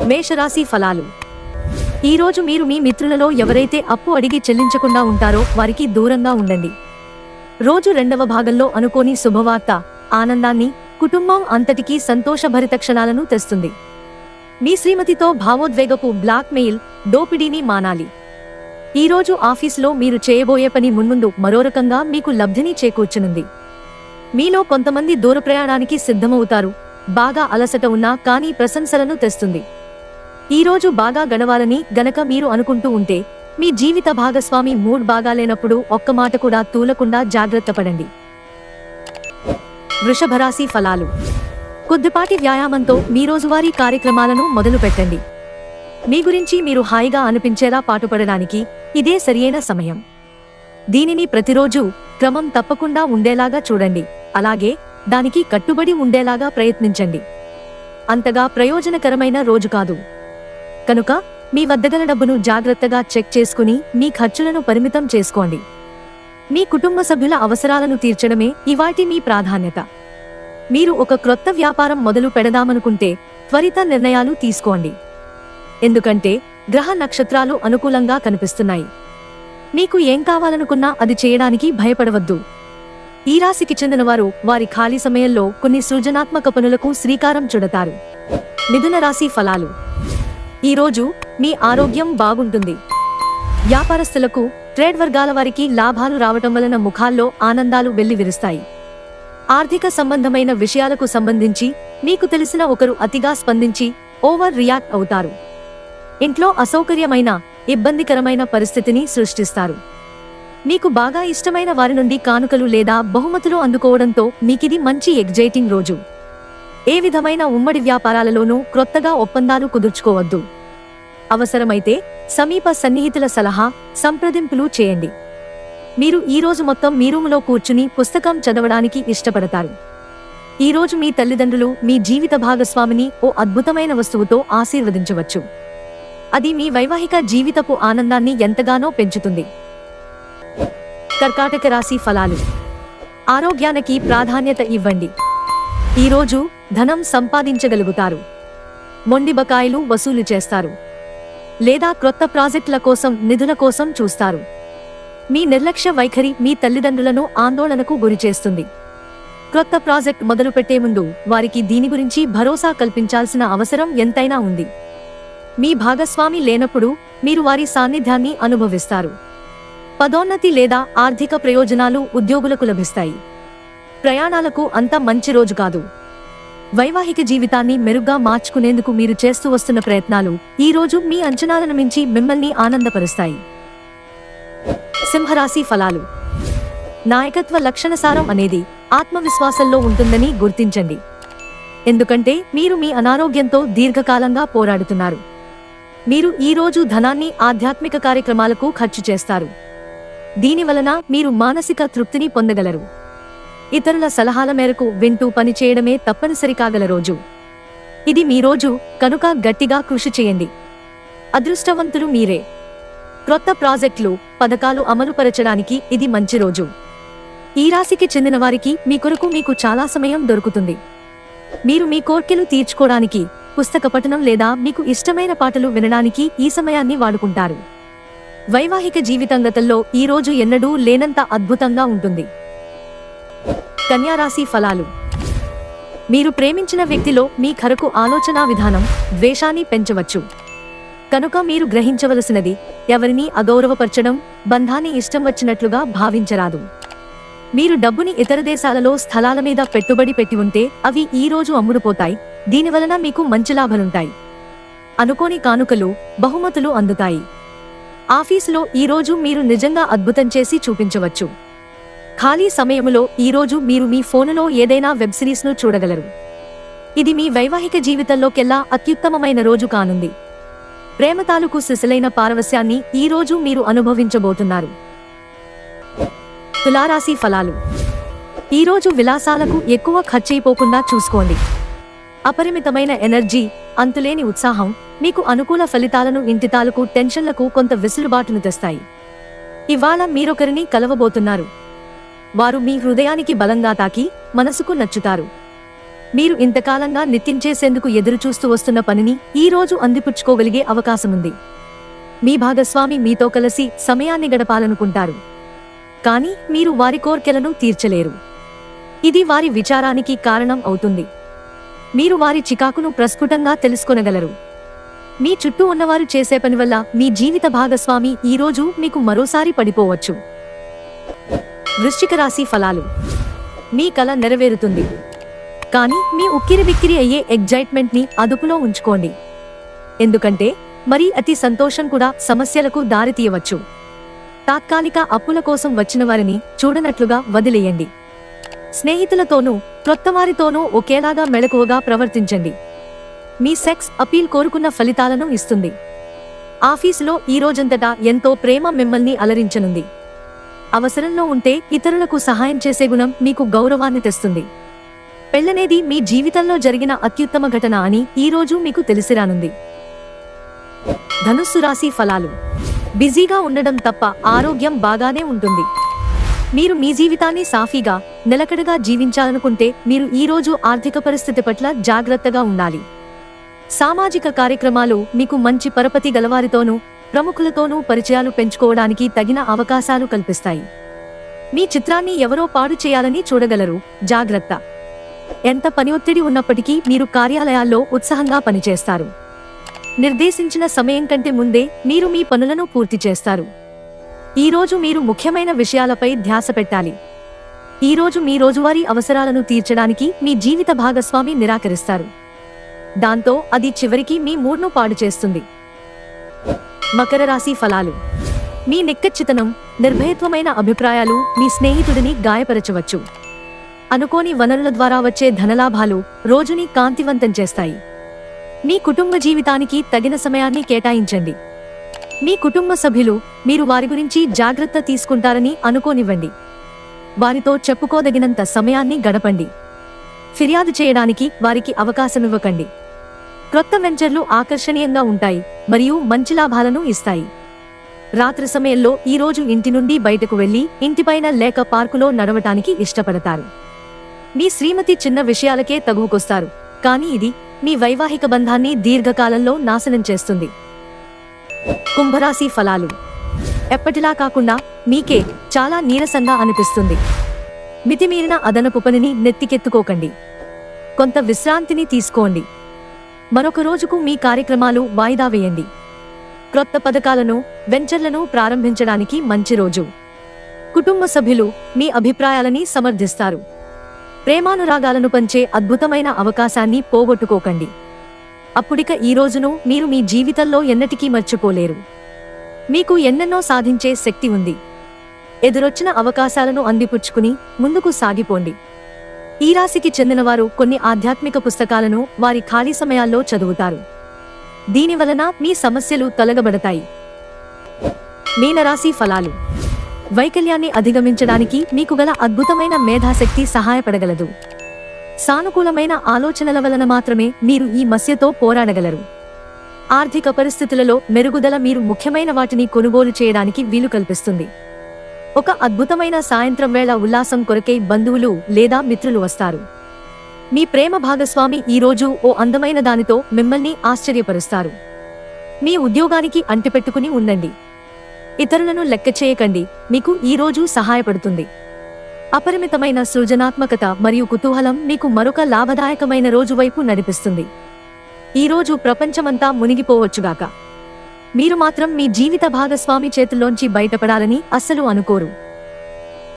మేషరాశి ఫలాలు. ఈరోజు మీరు మీ మిత్రులలో ఎవరైతే అప్పు అడిగి చెల్లించకుండా ఉంటారో వారికి దూరంగా ఉండండి. రోజు రెండవ భాగంలో అనుకోని శుభవార్త ఆనందాన్ని, కుటుంబం అంతటికీ సంతోషభరిత క్షణాలను తెస్తుంది. మీ శ్రీమతితో భావోద్వేగపు బ్లాక్ మెయిల్, దోపిడీని మానాలి. ఈరోజు ఆఫీసులో మీరు చేయబోయే పని మున్ముందు మరో రకంగా మీకు లబ్ధిని చేకూర్చనుంది. మీలో కొంతమంది దూర ప్రయాణానికి సిద్ధమవుతారు. బాగా అలసట ఉన్నా కానీ ప్రశంసలను తెస్తుంది. ఈరోజు బాగా గడవాలని గనక మీరు అనుకుంటూ ఉంటే మీ జీవిత భాగస్వామి మూడ్ బాగాలేనప్పుడు ఒక్క మాట కూడా తూలకుండా జాగ్రత్త పడండి. వృషభరాశి ఫలాలు. కొద్దిపాటి వ్యాయామంతో మీ రోజువారీ కార్యక్రమాలను మొదలు పెట్టండి. మీ గురించి మీరు హాయిగా అనిపించేలా పాటుపడడానికి ఇదే సరియైన సమయం. దీనిని ప్రతిరోజు క్రమం తప్పకుండా ఉండేలాగా చూడండి. అలాగే దానికి కట్టుబడి ఉండేలాగా ప్రయత్నించండి. అంతగా ప్రయోజనకరమైన రోజు కాదు కనుక మీ వద్దగల డబ్బును జాగ్రత్తగా చెక్ చేసుకుని మీ ఖర్చులను పరిమితం చేసుకోండి. మీ కుటుంబ సభ్యుల అవసరాలను తీర్చడమే ఇవాటి మీ ప్రాధాన్యత. మీరు ఒక క్రొత్త వ్యాపారం మొదలు పెడదామనుకుంటే త్వరిత నిర్ణయాలు తీసుకోండి. ఎందుకంటే గ్రహ నక్షత్రాలు అనుకూలంగా కనిపిస్తున్నాయి. మీకు ఏం కావాలనుకున్నా అది చేయడానికి భయపడవద్దు. ఈ రాశికి చెందినవారు వారి ఖాళీ సమయంలో కొన్ని సృజనాత్మక పనులకు శ్రీకారం చుడతారు. మిథున రాశి ఫలాలు. ఈరోజు మీ ఆరోగ్యం బాగుంటుంది. వ్యాపారస్తులకు, ట్రేడ్ వర్గాల వారికి లాభాలు రావటం వలన ముఖాల్లో ఆనందాలు వెల్లివిరుస్తాయి. ఆర్థిక సంబంధమైన విషయాలకు సంబంధించి మీకు తెలిసిన ఒకరు అతిగా స్పందించి ఓవర్ రియాక్ట్ అవుతారు. ఇంట్లో అసౌకర్యమైన, ఇబ్బందికరమైన పరిస్థితిని సృష్టిస్తారు. మీకు బాగా ఇష్టమైన వారి నుండి కానుకలు లేదా బహుమతులు అందుకోవడంతో మీకిది మంచి ఎగ్జైటింగ్ రోజు. ఏ విధమైన ఉమ్మడి వ్యాపారాలలోనూ క్రొత్తగా ఒప్పందాలు కుదుర్చుకోవద్దు. అవసరమైతే సమీప సన్నిహితుల సలహా, సంప్రదింపులు చేయండి. మీరు ఈ రోజు మొత్తం మీ రూములో కూర్చుని పుస్తకం చదవడానికి ఇష్టపడతారు. ఈరోజు మీ తల్లిదండ్రులు మీ జీవిత భాగస్వామిని ఓ అద్భుతమైన వస్తువుతో ఆశీర్వదించవచ్చు. అది మీ వైవాహిక జీవితపు ఆనందాన్ని ఎంతగానో పెంచుతుంది. కర్కాటక రాశి ఫలాలు. ఆరోగ్యానికి ప్రాధాన్యత ఇవ్వండి. ఈరోజు ధనం సంపాదించగలుగుతారు. మొండి బకాయిలు వసూలు చేస్తారు. లేదా క్రొత్త ప్రాజెక్టుల కోసం నిధుల కోసం చూస్తారు. మీ నిర్లక్ష్య వైఖరి మీ తల్లిదండ్రులను ఆందోళనకు గురిచేస్తుంది. క్రొత్త ప్రాజెక్ట్ మొదలుపెట్టే ముందు వారికి దీని గురించి భరోసా కల్పించాల్సిన అవసరం ఎంతైనా ఉంది. మీ భాగస్వామి లేనప్పుడు మీరు వారి సాన్నిధ్యాన్ని అనుభవిస్తారు. పదోన్నతి లేదా ఆర్థిక ప్రయోజనాలు ఉద్యోగులకు లభిస్తాయి. ప్రయాణాలకు అంత మంచి రోజు కాదు. వైవాహిక జీవితాన్ని మెరుగ్గా మార్చుకునేందుకు మీరు చేస్తూ వస్తున్న ప్రయత్నాలు ఈ రోజు మీ అంచనాలను మించి మిమ్మల్ని ఆనందపరుస్తాయి. సింహరాశి ఫలాలు. నాయకత్వ లక్షణసారం అనేది ఆత్మవిశ్వాసంలో ఉంటుందని గుర్తించండి. ఎందుకంటే మీరు మీ అనారోగ్యంతో దీర్ఘకాలంగా పోరాడుతున్నారు. మీరు ఈ రోజు ధనాన్ని ఆధ్యాత్మిక కార్యక్రమాలకు ఖర్చు చేస్తారు. దీనివలన మీరు మానసిక తృప్తిని పొందగలరు. ఇతరుల సలహాల మేరకు వింటూ పనిచేయడమే తప్పనిసరి కాగల రోజు. ఇది మీ రోజు కనుక గట్టిగా కృషి చేయండి. అదృష్టవంతులు మీరే. క్రొత్త ప్రాజెక్టులు, పథకాలు అమలుపరచడానికి ఇది మంచి రోజు. ఈ రాశికి చెందిన వారికి మీ కొరకు మీకు చాలా సమయం దొరుకుతుంది. మీరు మీ కోర్కెలు తీర్చుకోవడానికి, పుస్తక పఠనం లేదా మీకు ఇష్టమైన పాటలు వినడానికి ఈ సమయాన్ని వాడుకుంటారు. వైవాహిక జీవితంగతంలో ఈ రోజు ఎన్నడూ లేనంత అద్భుతంగా ఉంటుంది. కన్యా రాశి ఫలాలు. మీరు ప్రేమించిన వ్యక్తిలో మీ కొరకు ఆలోచనా విధానం ద్వేషాన్ని పెంచవచ్చు. కనుక మీరు గ్రహించవలసినది ఎవరినీ అగౌరవపరచడం, బంధాన్ని ఇష్టం వచ్చినట్లుగా భావించరాదు. మీరు డబ్బుని ఇతర దేశాలలో స్థలాల మీద పెట్టుబడి పెట్టి ఉంటే అవి ఈ రోజు అమ్ముడుపోతాయి. దీనివలన మీకు మంచి లాభాలుంటాయి. అనుకోని కానుకలు, బహుమతులు అందుతాయి. ఆఫీసులో ఈ రోజు మీరు నిజంగా అద్భుతం చేసి చూపించవచ్చు. ఖాళీ సమయంలో ఈరోజు మీరు మీ ఫోనులో ఏదైనా వెబ్ సిరీస్ను చూడగలరు. ఇది మీ వైవాహిక జీవితంలోకెల్లా అత్యుత్తమమైన రోజు కానుంది. ప్రేమ తాలూకు సిసలైన పారవస్యాన్ని ఈ రోజు మీరు అనుభవించబోతున్నారు. తులారాశి ఫలాలు. ఈరోజు విలాసాలకు ఎక్కువ ఖర్చయిపోకుండా చూసుకోండి. అపరిమితమైన ఎనర్జీ, అంతులేని ఉత్సాహం మీకు అనుకూల ఫలితాలను, ఇంటి తాలూకు టెన్షన్లకు కొంత వెసులుబాటును తెస్తాయి. ఇవాళ మీరొకరిని కలవబోతున్నారు. వారు మీ హృదయానికి బలంగా తాకి మనసుకు నచ్చుతారు. మీరు ఇంతకాలంగా నిత్యం చేసేందుకు ఎదురుచూస్తూ వస్తున్న పనిని ఈ రోజు అందిపుచ్చుకోగలిగే అవకాశముంది. మీ భాగస్వామి మీతో కలిసి సమయాన్ని గడపాలనుకుంటారు, కానీ మీరు వారి కోర్కెలను తీర్చలేరు. ఇది వారి విచారానికి కారణం అవుతుంది. మీరు వారి చికాకును ప్రస్ఫుటంగా తెలుసుకొనగలరు. మీ చుట్టూ ఉన్నవారు చేసే పని వల్ల మీ జీవిత భాగస్వామి ఈ రోజు మీకు మరోసారి పడిపోవచ్చు. వృశ్చిక రాశి ఫలాలు. మీ కల నెరవేరుతుంది, కానీ మీ ఉక్కిరిబిక్కిరి అయ్యే ఎగ్జైట్మెంట్ని అదుపులో ఉంచుకోండి. ఎందుకంటే మరీ అతి సంతోషం కూడా సమస్యలకు దారితీయవచ్చు. తాత్కాలిక అప్పుల కోసం వచ్చిన వారిని చూడనట్లుగా వదిలేయండి. స్నేహితులతోనూ క్రొత్తవారితోనూ ఒకేలాగా మెలకువగా ప్రవర్తించండి. మీ సెక్స్ అపీల్ కోరుకున్న ఫలితాలను ఇస్తుంది. ఆఫీసులో ఈ రోజంతటా ఎంతో ప్రేమ మిమ్మల్ని అలరించనుంది. అవసరంలో ఉంటే ఇతరులకు సహాయం చేసే గుణం మీకు గౌరవాన్ని తెస్తుంది. పెళ్లనేది మీ జీవితంలో జరిగిన అత్యుత్తమ ఘటన అని ఈ రోజు మీకు తెలిసిరానుంది. ధనుస్సు రాశి ఫలాలు. బిజీగా ఉండడం తప్ప ఆరోగ్యం బాగానే ఉంటుంది. మీరు మీ జీవితాన్ని సాఫీగా నిలకడగా జీవించాలనుకుంటే మీరు ఈ రోజు ఆర్థిక పరిస్థితి పట్ల జాగ్రత్తగా ఉండాలి. సామాజిక కార్యక్రమాలు మీకు మంచి పరపతి గలవారితోనూ ప్రముఖులతోనూ పరిచయాలు పెంచుకోవడానికి తగిన అవకాశాలు కల్పిస్తాయి. మీ చిత్రాన్ని ఎవరో పాడు చేయాలని చూడగలరు, జాగ్రత్త. ఎంత పని ఒత్తిడి ఉన్నప్పటికీ మీరు కార్యాలయాల్లో ఉత్సాహంగా పనిచేస్తారు. నిర్దేశించిన సమయం కంటే ముందే మీరు మీ పనులను పూర్తి చేస్తారు. ఈ రోజు మీరు ముఖ్యమైన విషయాలపై ధ్యాస పెట్టాలి. ఈ రోజు మీ రోజువారీ అవసరాలను తీర్చడానికి మీ జీవిత భాగస్వామి నిరాకరిస్తారు. దాంతో అది చివరికి మీ మూడ్ను పాడు చేస్తుంది. మకర రాశి ఫలాలు. మీ నిక్కచ్చితనం, నిర్భయత్వమైన అభిప్రాయాలు మీ స్నేహితుడిని గాయపరచవచ్చు. అనుకోని వనరుల ద్వారా వచ్చే ధనలాభాలు రోజుని కాంతివంతం చేస్తాయి. మీ కుటుంబ జీవితానికి తగిన సమయాన్ని కేటాయించండి. మీ కుటుంబ సభ్యులు మీరు వారి గురించి జాగ్రత్త తీసుకుంటారని అనుకోనివ్వండి. వారితో చెప్పుకోదగినంత సమయాన్ని గడపండి. ఫిర్యాదు చేయడానికి వారికి అవకాశమివ్వకండి. క్రొత్త వెంచర్లు ఆకర్షణీయంగా ఉంటాయి మరియు మంచి లాభాలను ఇస్తాయి. రాత్రి సమయంలో ఈ రోజు ఇంటి నుండి బయటకు వెళ్లి ఇంటిపైన లేక పార్కులో నడవటానికి ఇష్టపడతారు. మీ శ్రీమతి చిన్న విషయాలకే తగువుకొస్తారు, కానీ ఇది మీ వైవాహిక బంధాన్ని దీర్ఘకాలంలో నాశనం చేస్తుంది. కుంభరాశి ఫలాలు. ఎప్పటిలా కాకుండా మీకే చాలా నీరసంగా అనిపిస్తుంది. మితిమీరిన అదనపు పనిని నెత్తికెత్తుకోకండి. కొంత విశ్రాంతిని తీసుకోండి. మరొక రోజుకు మీ కార్యక్రమాలు వాయిదా వేయండి. క్రొత్త పథకాలను, వెంచర్లను ప్రారంభించడానికి మంచి రోజు. కుటుంబ సభ్యులు మీ అభిప్రాయాలని సమర్థిస్తారు. ప్రేమానురాగాలను పంచే అద్భుతమైన అవకాశాన్ని పోగొట్టుకోకండి. అప్పుడిక ఈ రోజును మీరు మీ జీవితంలో ఎన్నటికీ మర్చిపోలేరు. మీకు ఎన్నెన్నో సాధించే శక్తి ఉంది. ఎదురొచ్చిన అవకాశాలను అందిపుచ్చుకుని ముందుకు సాగిపోండి. ఈ రాశికి చెందినవారు కొన్ని ఆధ్యాత్మిక పుస్తకాలను వారి ఖాళీ సమయాల్లో చదువుతారు. దీనివలన మీ సమస్యలు తొలగబడతాయి. మీనరాశి ఫలాలు. వైకల్యాన్ని అధిగమించడానికి మీకు గల అద్భుతమైన మేధాశక్తి సహాయపడగలదు. సానుకూలమైన ఆలోచనల వలన మాత్రమే మీరు ఈ మస్యతో పోరాడగలరు. ఆర్థిక పరిస్థితులలో మెరుగుదల మీరు ముఖ్యమైన వాటిని కొనుగోలు చేయడానికి వీలు కల్పిస్తుంది. ఒక అద్భుతమైన సాయంత్రం వేళ ఉల్లాసం కొరకై బంధువులు లేదా మిత్రులు వస్తారు. మీ ప్రేమ భాగస్వామి ఈ రోజు ఓ అందమైన దానితో మిమ్మల్ని ఆశ్చర్యపరుస్తారు. మీ ఉద్యోగానికి అంటిపెట్టుకుని ఉండండి. ఇతరులను లెక్క చేయకండి, మీకు ఈ రోజు సహాయపడుతుంది. అపరిమితమైన సృజనాత్మకత మరియు కుతూహలం మీకు మరొక లాభదాయకమైన రోజు వైపు నడిపిస్తుంది. ఈ రోజు ప్రపంచమంతా మునిగిపోవచ్చుగాక, మీరు మాత్రం మీ జీవిత భాగస్వామి చేతుల్లోంచి బయటపడాలని అస్సలు అనుకోరు.